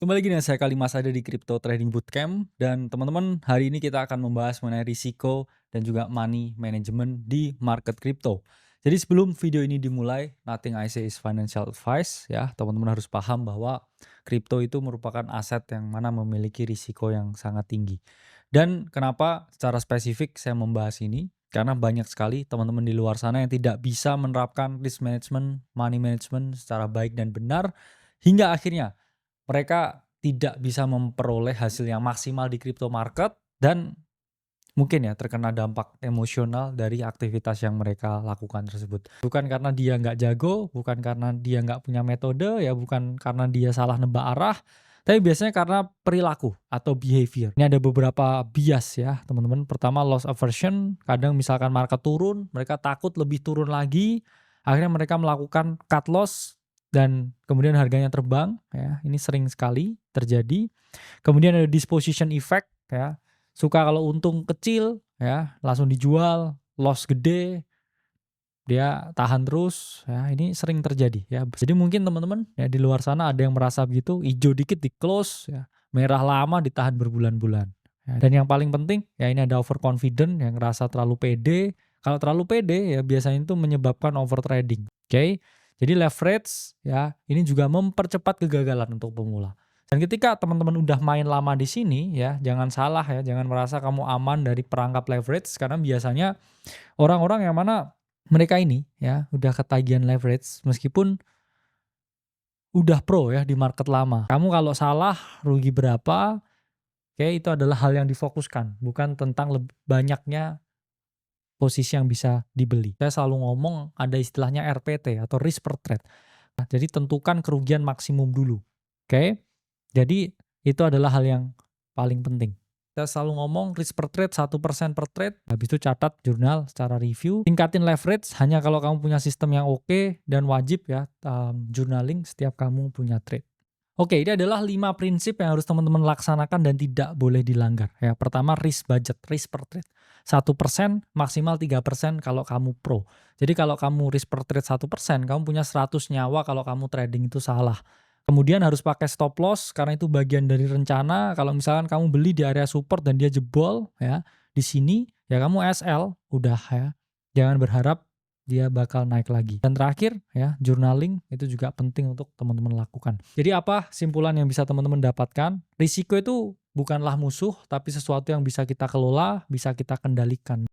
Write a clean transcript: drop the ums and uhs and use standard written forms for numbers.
Kembali lagi dengan saya Kalimas ada di Crypto Trading Bootcamp dan teman-teman hari ini kita akan membahas mengenai risiko dan juga money management di market crypto. Jadi sebelum video ini dimulai, nothing I say is financial advice ya. Teman-teman harus paham bahwa kripto itu merupakan aset yang mana memiliki risiko yang sangat tinggi. Dan kenapa secara spesifik saya membahas ini? Karena banyak sekali teman-teman di luar sana yang tidak bisa menerapkan risk management, money management secara baik dan benar hingga akhirnya mereka tidak bisa memperoleh hasil yang maksimal di crypto market dan mungkin ya terkena dampak emosional dari aktivitas yang mereka lakukan tersebut. Bukan karena dia nggak jago, bukan karena dia nggak punya metode, ya bukan karena dia salah nebak arah, tapi biasanya karena perilaku atau behavior. Ini ada beberapa bias ya teman-teman. Pertama loss aversion, kadang misalkan market turun, mereka takut lebih turun lagi, akhirnya mereka melakukan cut loss dan kemudian harganya terbang ya. Ini sering sekali terjadi. Kemudian ada disposition effect ya. Suka kalau untung kecil ya, langsung dijual, loss gede, dia tahan terus ya, ini sering terjadi ya. Jadi mungkin teman-teman ya di luar sana ada yang merasa begitu, hijau dikit di close ya, merah lama ditahan berbulan-bulan. Ya, dan yang paling penting ya ini ada overconfident yang ngerasa terlalu pede. Kalau terlalu pede ya biasanya itu menyebabkan overtrading. Oke. Jadi leverage ya ini juga mempercepat kegagalan untuk pemula. Dan ketika teman-teman udah main lama di sini ya, jangan salah ya, jangan merasa kamu aman dari perangkap leverage karena biasanya orang-orang yang mana mereka ini ya udah ketagihan leverage meskipun udah pro ya di market lama. Kamu kalau salah rugi berapa, oke itu adalah hal yang difokuskan, bukan tentang banyaknya posisi yang bisa dibeli. Saya selalu ngomong ada istilahnya RPT atau risk per trade. Nah, jadi tentukan kerugian maksimum dulu. Oke. Jadi itu adalah hal yang paling penting. Saya selalu ngomong risk per trade 1% per trade, habis itu catat jurnal secara review. Tingkatin leverage hanya kalau kamu punya sistem yang oke dan wajib ya journaling setiap kamu punya trade. Oke, ini adalah 5 prinsip yang harus teman-teman laksanakan dan tidak boleh dilanggar. Ya, pertama risk budget, risk per trade. 1% maksimal 3% kalau kamu pro. Jadi kalau kamu risk per trade 1%, kamu punya 100 nyawa kalau kamu trading itu salah. Kemudian harus pakai stop loss karena itu bagian dari rencana. Kalau misalkan kamu beli di area support dan dia jebol ya, di sini ya kamu SL udah ya. Jangan berharap dia bakal naik lagi. Dan terakhir ya, journaling itu juga penting untuk teman-teman lakukan. Jadi apa simpulan yang bisa teman-teman dapatkan? Risiko itu bukanlah musuh, tapi sesuatu yang bisa kita kelola, bisa kita kendalikan.